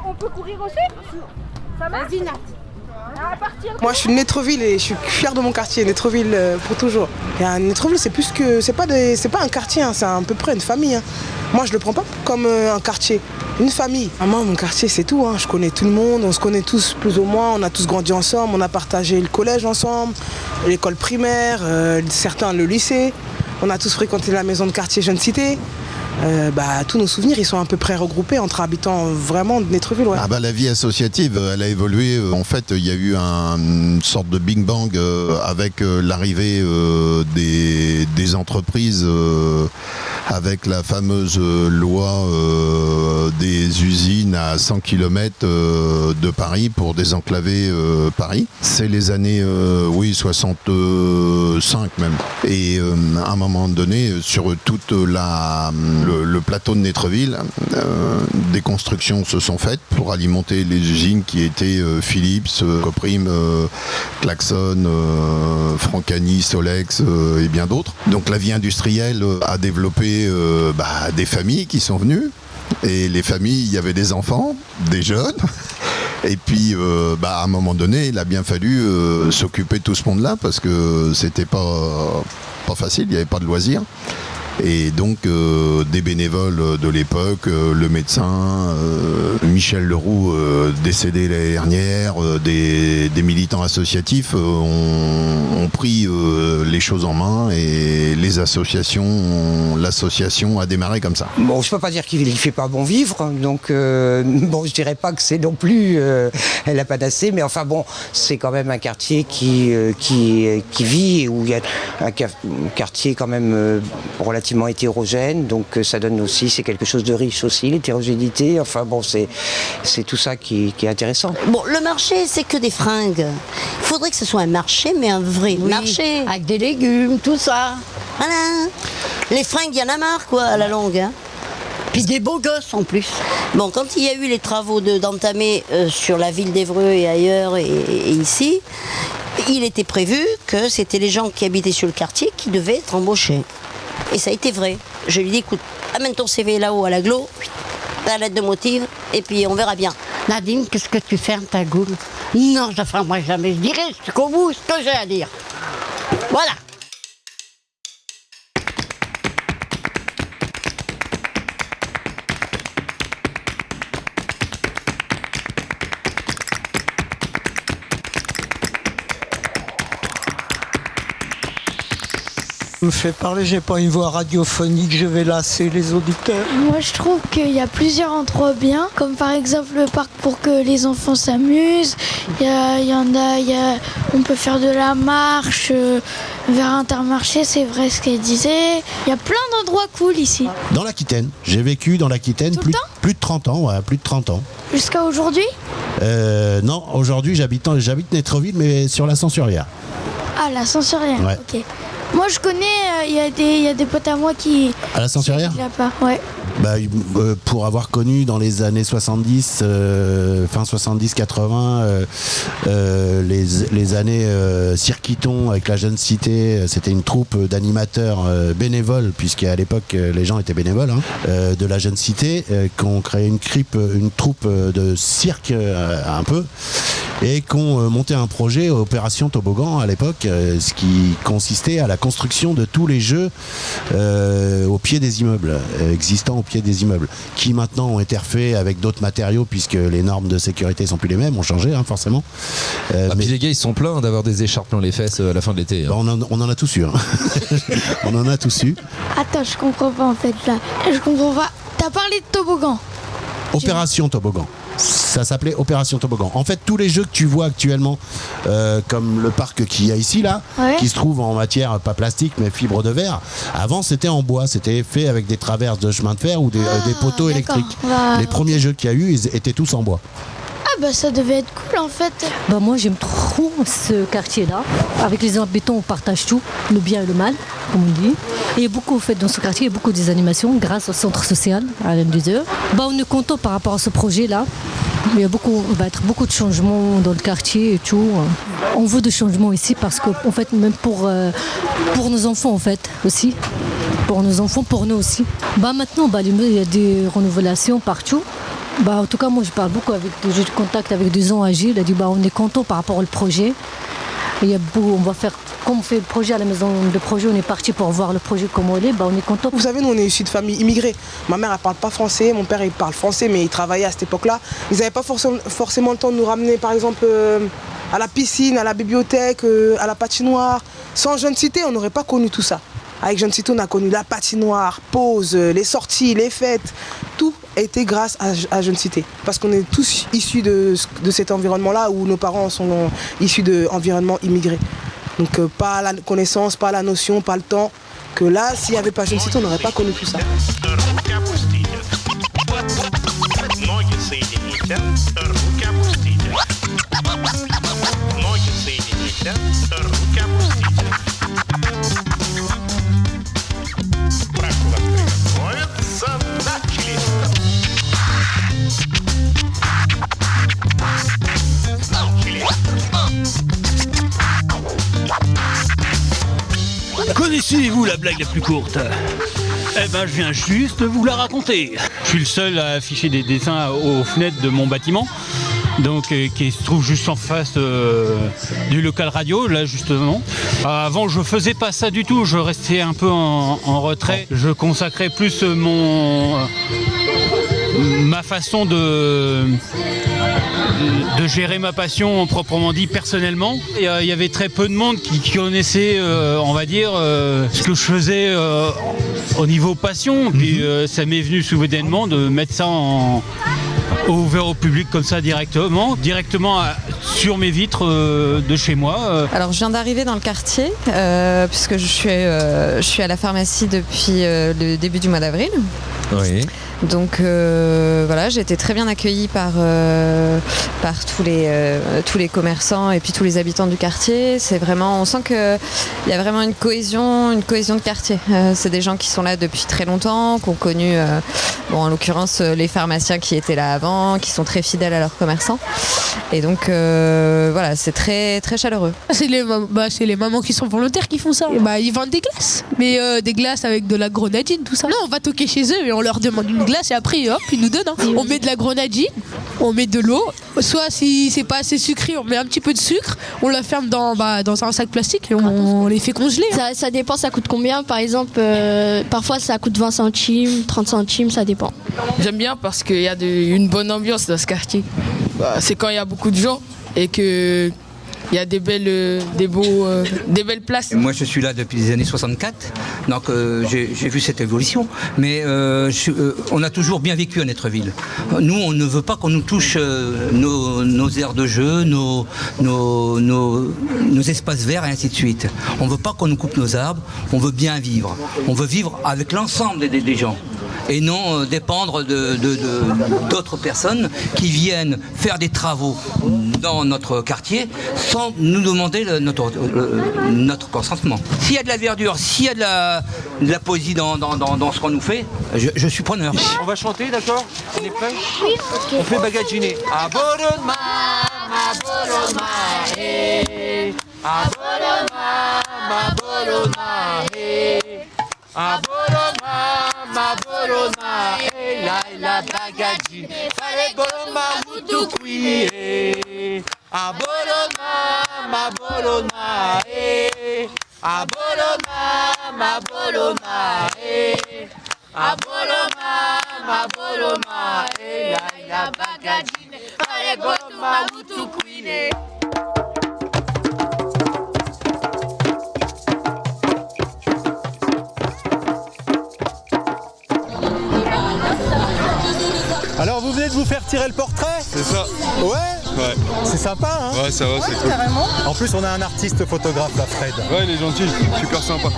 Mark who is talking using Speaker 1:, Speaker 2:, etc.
Speaker 1: On peut courir aussi? Ça va? Vas-y, Nat.
Speaker 2: Moi je suis de Netreville et je suis fière de mon quartier, Netreville pour toujours. Et Netreville c'est plus que, c'est pas un quartier, hein, c'est à peu près une famille. Hein. Moi je le prends pas comme un quartier, une famille. Moi mon quartier c'est tout, hein. Je connais tout le monde, on se connaît tous plus ou moins, on a tous grandi ensemble, on a partagé le collège ensemble, l'école primaire, certains le lycée. On a tous fréquenté la maison de quartier Jeune Cité. Tous nos souvenirs ils sont à peu près regroupés entre habitants vraiment de Netreville. Ouais.
Speaker 3: La vie associative elle a évolué. En fait il y a eu une sorte de bing bang avec l'arrivée des entreprises avec la fameuse loi des usines à 100 km de Paris pour désenclaver Paris. C'est les années 65 même. Et à un moment donné sur toute le plateau de Netreville, des constructions se sont faites pour alimenter les usines qui étaient Philips, Coprim, Klaxon, Francani, Solex et bien d'autres. Donc la vie industrielle a développé des familles qui sont venues. Et les familles, il y avait des enfants, des jeunes. Et puis, à un moment donné, il a bien fallu s'occuper de tout ce monde-là parce que c'était pas facile, il n'y avait pas de loisirs. Et donc des bénévoles de l'époque, le médecin, Michel Leroux, décédé l'année dernière, des militants associatifs ont pris les choses en main et l'association a démarré comme ça.
Speaker 4: Bon, je peux pas dire qu'il fait pas bon vivre, donc je dirais pas que c'est non plus la panacée, mais enfin bon, c'est quand même un quartier qui vit, où il y a un quartier quand même relativement hétérogène, donc ça donne aussi, c'est quelque chose de riche aussi, l'hétérogénéité, enfin bon, c'est tout ça qui est intéressant.
Speaker 5: Bon, le marché, c'est que des fringues. Il faudrait que ce soit un marché, mais un vrai marché.
Speaker 6: Avec des légumes, tout ça.
Speaker 5: Voilà. Les fringues, il y en a marre, quoi, à la longue. Hein.
Speaker 6: Puis des beaux gosses en plus.
Speaker 5: Bon, quand il y a eu les travaux d'entamer sur la ville d'Évreux et ailleurs et ici, il était prévu que c'était les gens qui habitaient sur le quartier qui devaient être embauchés. Et ça a été vrai. Je lui dis, écoute, amène ton CV là-haut à l'agglo, ta lettre de motif, et puis on verra bien.
Speaker 6: Nadine, qu'est-ce que tu fermes ta goule? Non, je ne fermerai jamais. Je dirai jusqu'au bout ce que j'ai à dire. Voilà.
Speaker 7: Me fait parler, j'ai pas une voix radiophonique, je vais lasser les auditeurs.
Speaker 8: Moi je trouve qu'il y a plusieurs endroits bien, comme par exemple le parc pour que les enfants s'amusent. On peut faire de la marche vers Intermarché, c'est vrai ce qu'elle disait. Il y a plein d'endroits cool ici.
Speaker 9: Dans l'Aquitaine, j'ai vécu dans l'Aquitaine plus de 30 ans, ouais, plus de 30 ans.
Speaker 8: Jusqu'à aujourd'hui?
Speaker 9: Non, aujourd'hui j'habite Netreville, mais sur la Censurière.
Speaker 8: Ah, la Censurière,
Speaker 9: ouais.
Speaker 8: Ok. Moi je connais, il y a des potes à moi qui... À
Speaker 9: la Censurière?
Speaker 8: Là-bas, ouais.
Speaker 9: Pour avoir connu dans les années 70, fin 70-80, les années Circuiton avec la Jeune Cité, c'était une troupe d'animateurs bénévoles, puisqu'à l'époque les gens étaient bénévoles, de la Jeune Cité, qui ont créé une troupe de cirque un peu, et qui ont monté un projet Opération Toboggan à l'époque, ce qui consistait à la construction de tous les jeux au pied des immeubles, existants au pied des immeubles, qui maintenant ont été refaits avec d'autres matériaux, puisque les normes de sécurité sont plus les mêmes, ont changé forcément.
Speaker 10: Mais puis les gars ils sont pleins d'avoir des écharpes dans les fesses à la fin de l'été.
Speaker 9: On en a tous eu. On en a tous eu.
Speaker 8: Attends, je comprends pas en fait là. Je comprends pas. T'as parlé de toboggan.
Speaker 9: Opération Toboggan. Ça s'appelait Opération Toboggan. En fait, tous les jeux que tu vois actuellement, comme le parc qu'il y a ici, là,
Speaker 8: ouais,
Speaker 9: qui se trouve en matière, pas plastique, mais fibre de verre, avant c'était en bois, c'était fait avec des traverses de chemin de fer ou des poteaux électriques. Les premiers jeux qu'il y a eu, ils étaient tous en bois.
Speaker 8: Ah ça devait être cool en fait.
Speaker 11: Moi j'aime trop ce quartier-là. Avec les habitants on partage tout, le bien et le mal, comme on dit. Et il y a beaucoup, en fait, dans ce quartier, il y a beaucoup des animations grâce au centre social à l'M2E. On est content par rapport à ce projet-là. Il va être beaucoup de changements dans le quartier et tout. On veut de changements ici parce que, en fait, même pour nos enfants, en fait, aussi. Pour nos enfants, pour nous aussi. Maintenant, il y a des renouvelations partout. En tout cas, moi, je parle beaucoup j'ai du contact avec des gens âgés. Il a dit, on est content par rapport au projet. Il y a on va faire, comme on fait le projet à la maison de projet, on est parti pour voir le projet comment il est, on est content.
Speaker 2: Vous savez, nous, on est issus de familles immigrées. Ma mère, elle parle pas français, mon père, il parle français, mais il travaillait à cette époque-là. Ils n'avaient pas forcément le temps de nous ramener, par exemple, à la piscine, à la bibliothèque, à la patinoire. Sans Jeune Cité, on n'aurait pas connu tout ça. Avec Jeune Cité, on a connu la patinoire, pause, les sorties, les fêtes. Tout a été grâce à Jeune Cité. Parce qu'on est tous issus de cet environnement-là où nos parents sont issus d'environnements immigrés. Donc pas la connaissance, pas la notion, pas le temps. Que là, s'il n'y avait pas Jeune Cité, on n'aurait pas connu tout ça.
Speaker 12: Connaissez-vous la blague la plus courte? Eh ben, je viens juste de vous la raconter. Je suis le seul à afficher des dessins aux fenêtres de mon bâtiment, donc qui se trouve juste en face du local radio, là justement. Avant, je faisais pas ça du tout. Je restais un peu en retrait. Je consacrais plus ma façon de gérer ma passion proprement dit personnellement. Il y avait très peu de monde qui connaissait, on va dire, ce que je faisais au niveau passion. Puis ça m'est venu soudainement de mettre ça ouvert au public comme ça directement sur mes vitres de chez moi.
Speaker 13: Alors je viens d'arriver dans le quartier puisque je suis à la pharmacie depuis le début du mois d'avril.
Speaker 10: Oui.
Speaker 13: Donc voilà, j'ai été très bien accueillie par tous les commerçants et puis tous les habitants du quartier. C'est vraiment, on sent qu'il y a vraiment une cohésion de quartier. C'est des gens qui sont là depuis très longtemps, qui ont connu, en l'occurrence les pharmaciens qui étaient là avant, qui sont très fidèles à leurs commerçants. Et donc voilà, c'est très très chaleureux.
Speaker 14: C'est les mamans qui sont volontaires qui font ça. Ils vendent des glaces, mais des glaces avec de la grenadine, tout ça. Non, on va toquer chez eux et on leur demande une glace et après hop, ils nous donnent. On met de la grenadine, on met de l'eau. Soit si c'est pas assez sucré, on met un petit peu de sucre, on la ferme dans un sac plastique et on les fait congeler.
Speaker 8: Ça dépend, ça coûte combien. Par exemple, parfois ça coûte 20 centimes, 30 centimes, ça dépend.
Speaker 15: J'aime bien parce qu'il y a une bonne ambiance dans ce quartier. C'est quand il y a beaucoup de gens et que il y a des belles places.
Speaker 16: Moi je suis là depuis les années 64, donc j'ai vu cette évolution, mais on a toujours bien vécu à Netreville. Nous on ne veut pas qu'on nous touche nos aires de jeu, nos espaces verts et ainsi de suite. On ne veut pas qu'on nous coupe nos arbres, on veut bien vivre. On veut vivre avec l'ensemble des gens. Et non dépendre d'autres personnes qui viennent faire des travaux dans notre quartier sans nous demander notre consentement. S'il y a de la verdure, s'il y a de la poésie dans ce qu'on nous fait, je suis preneur.
Speaker 17: On va chanter, d'accord? On est prêts? Oui, ok. On fait Bagaginé. Aboloma, Aboloma, eh. Aboloma, Aboloma, eh. Aboloma, Maboloma, eh, la Bagaginé. Fale boloma, mutukwi, eh. Aboloma, Maboloma, eh. Aboloma, Maboloma, eh. Aboloma, Maboloma, eh, la Bagaginé. Fale boloma, mutukwi, eh.
Speaker 18: Alors vous venez de vous faire tirer le portrait?
Speaker 19: C'est ça.
Speaker 18: Ouais?
Speaker 19: Ouais.
Speaker 18: C'est sympa, hein?
Speaker 19: Ouais, ça va, c'est cool.
Speaker 18: Carrément. En plus on a un artiste photographe là, Fred.
Speaker 19: Ouais, il est gentil, super sympa.